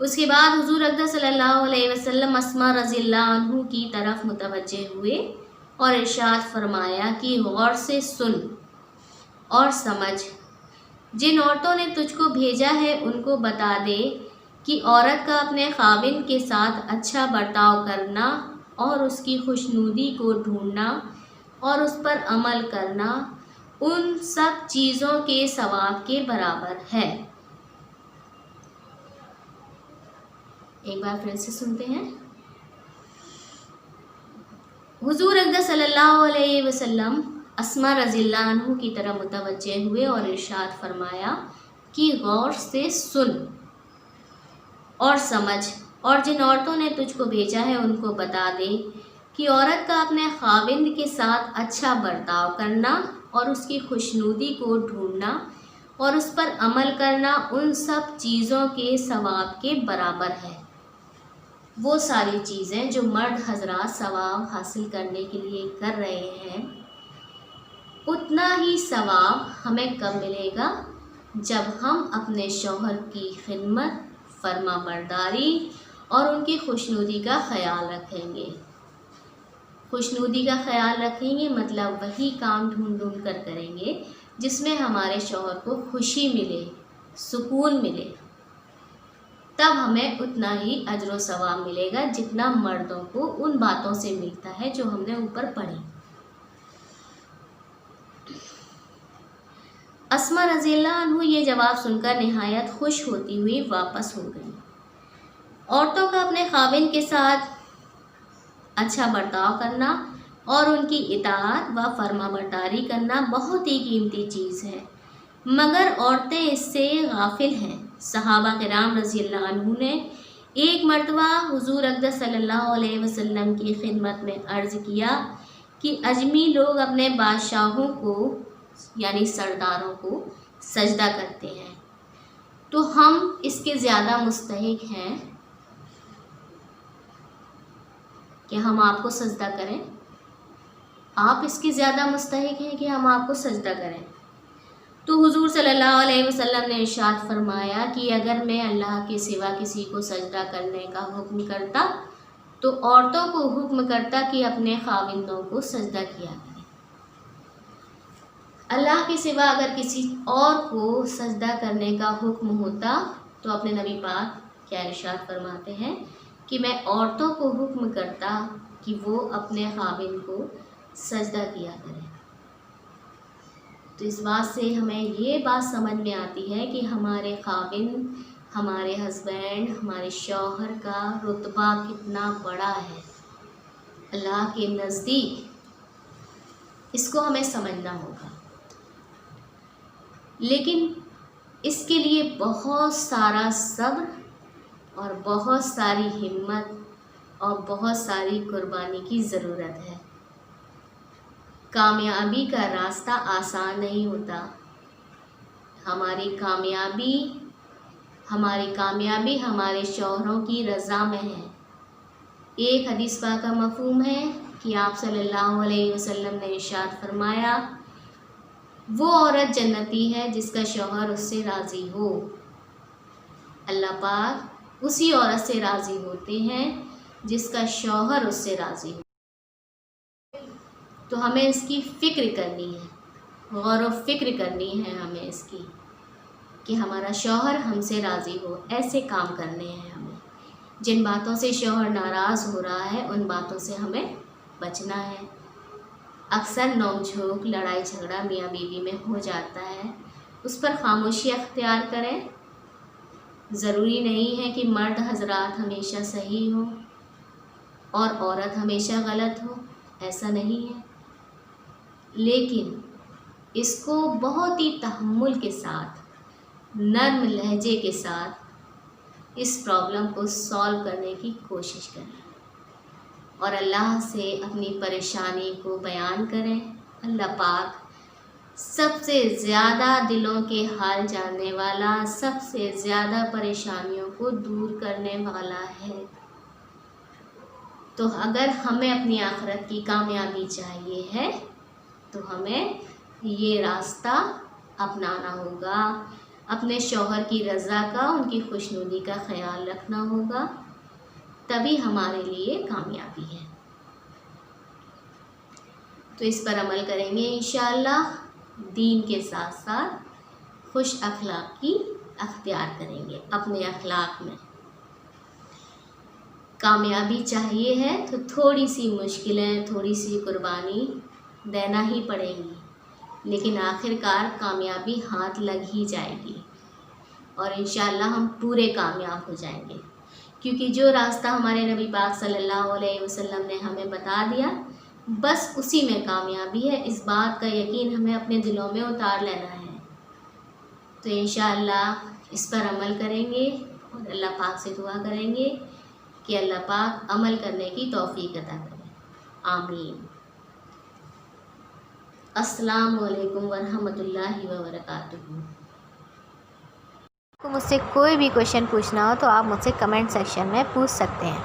اس کے بعد حضور اقدس صلی اللہ علیہ وسلم اسما رضی اللہ عنہ کی طرف متوجہ ہوئے اور ارشاد فرمایا کہ غور سے سن اور سمجھ، جن عورتوں نے تجھ کو بھیجا ہے ان کو بتا دے کہ عورت کا اپنے خاوند کے ساتھ اچھا برتاؤ کرنا اور اس کی خوشنودی کو ڈھونڈنا اور اس پر عمل کرنا ان سب چیزوں کے ثواب کے برابر ہے۔ ایک بار پھر سے سنتے ہیں۔ حضور اقدس صلی اللہ علیہ وسلم اسما رضی اللہ عنہ کی طرح متوجہ ہوئے اور ارشاد فرمایا کہ غور سے سن اور سمجھ، اور جن عورتوں نے تجھ کو بھیجا ہے ان کو بتا دے کہ عورت کا اپنے خاوند کے ساتھ اچھا برتاؤ کرنا اور اس کی خوشنودی کو ڈھونڈنا اور اس پر عمل کرنا ان سب چیزوں کے ثواب کے برابر ہے۔ وہ ساری چیزیں جو مرد حضرات ثواب حاصل کرنے کے لیے کر رہے ہیں، اتنا ہی ثواب ہمیں کب ملے گا؟ جب ہم اپنے شوہر کی خدمت، فرما برداری اور ان کی خوشنودی کا خیال رکھیں گے۔ خوشنودی کا خیال رکھیں گے مطلب وہی کام ڈھونڈ کر کریں گے جس میں ہمارے شوہر کو خوشی ملے، سکون ملے، تب ہمیں اتنا ہی اجر و ثواب ملے گا جتنا مردوں کو ان باتوں سے ملتا ہے جو ہم نے اوپر پڑھی۔ اسما رضی اللہ عنہ یہ جواب سن کر نہایت خوش ہوتی ہوئی واپس ہو گئی۔ عورتوں کا اپنے خاوند کے ساتھ اچھا برتاؤ کرنا اور ان کی اطاعت و فرما برداری کرنا بہت ہی قیمتی چیز ہے، مگر عورتیں اس سے غافل ہیں۔ صحابہ کرام رضی اللہ عنہ نے ایک مرتبہ حضور اقدس صلی اللہ علیہ وسلم کی خدمت میں عرض کیا کہ اجمی لوگ اپنے بادشاہوں کو یعنی سرداروں کو سجدہ کرتے ہیں، تو ہم اس کے زیادہ مستحق ہیں کہ ہم آپ کو سجدہ کریں؟ آپ اس کے زیادہ مستحق ہیں کہ ہم آپ کو سجدہ کریں؟ تو حضور صلی اللہ علیہ وسلم نے ارشاد فرمایا کہ اگر میں اللہ کے سوا کسی کو سجدہ کرنے کا حکم کرتا تو عورتوں کو حکم کرتا کہ اپنے خاوندوں کو سجدہ کیا کریں۔ اللہ کے سوا اگر کسی اور کو سجدہ کرنے کا حکم ہوتا تو اپنے نبی پاک کیا ارشاد فرماتے ہیں کہ میں عورتوں کو حکم کرتا کہ وہ اپنے خاوند کو سجدہ کیا کریں۔ تو اس بات سے ہمیں یہ بات سمجھ میں آتی ہے کہ ہمارے خاوند، ہمارے ہسبینڈ، ہمارے شوہر کا رتبہ کتنا بڑا ہے اللہ کے نزدیک، اس کو ہمیں سمجھنا ہوگا۔ لیکن اس کے لیے بہت سارا صبر اور بہت ساری ہمت اور بہت ساری قربانی کی ضرورت ہے۔ کامیابی کا راستہ آسان نہیں ہوتا۔ ہماری کامیابی ہمارے شوہروں کی رضا میں ہے۔ ایک حدیث پاک کا مفہوم ہے کہ آپ صلی اللہ علیہ وسلم نے ارشاد فرمایا، وہ عورت جنتی ہے جس کا شوہر اس سے راضی ہو۔ اللہ پاک اسی عورت سے راضی ہوتے ہیں جس کا شوہر اس سے راضی ہو۔ تو ہمیں اس کی فکر کرنی ہے، غور و فکر کرنی ہے ہمیں اس کی کہ ہمارا شوہر ہم سے راضی ہو۔ ایسے کام کرنے ہیں ہمیں، جن باتوں سے شوہر ناراض ہو رہا ہے ان باتوں سے ہمیں بچنا ہے۔ اکثر نوک جھوک، لڑائی جھگڑا میاں بیوی میں ہو جاتا ہے، اس پر خاموشی اختیار کریں۔ ضروری نہیں ہے کہ مرد حضرات ہمیشہ صحیح ہوں اور عورت ہمیشہ غلط ہو، ایسا نہیں ہے، لیکن اس کو بہت ہی تحمل کے ساتھ، نرم لہجے کے ساتھ اس پرابلم کو سالو کرنے کی کوشش کریں اور اللہ سے اپنی پریشانی کو بیان کریں۔ اللہ پاک سب سے زیادہ دلوں کے حال جاننے والا، سب سے زیادہ پریشانیوں کو دور کرنے والا ہے۔ تو اگر ہمیں اپنی آخرت کی کامیابی چاہیے ہے تو ہمیں یہ راستہ اپنانا ہوگا، اپنے شوہر کی رضا کا، ان کی خوشنودی کا خیال رکھنا ہوگا، تبھی ہمارے لیے کامیابی ہے۔ تو اس پر عمل کریں گے انشاءاللہ، دین کے ساتھ ساتھ خوش اخلاقی اختیار کریں گے اپنے اخلاق میں۔ کامیابی چاہیے ہے تو تھوڑی سی مشکلیں، تھوڑی سی قربانی دینا ہی پڑیں گی، لیکن آخر کار کامیابی ہاتھ لگ ہی جائے گی، اور انشاءاللہ ہم پورے کامیاب ہو جائیں گے، کیونکہ جو راستہ ہمارے نبی پاک صلی اللہ علیہ وسلم نے ہمیں بتا دیا بس اسی میں کامیابی ہے۔ اس بات کا یقین ہمیں اپنے دلوں میں اتار لینا ہے۔ تو انشاءاللہ اس پر عمل کریں گے اور اللہ پاک سے دعا کریں گے کہ اللہ پاک عمل کرنے کی توفیق عطا کرے، آمین۔ السلام علیکم ورحمۃ اللہ وبرکاتہ۔ مجھ سے کوئی بھی کویشچن پوچھنا ہو تو آپ مجھ سے کمنٹ سیکشن میں پوچھ سکتے ہیں۔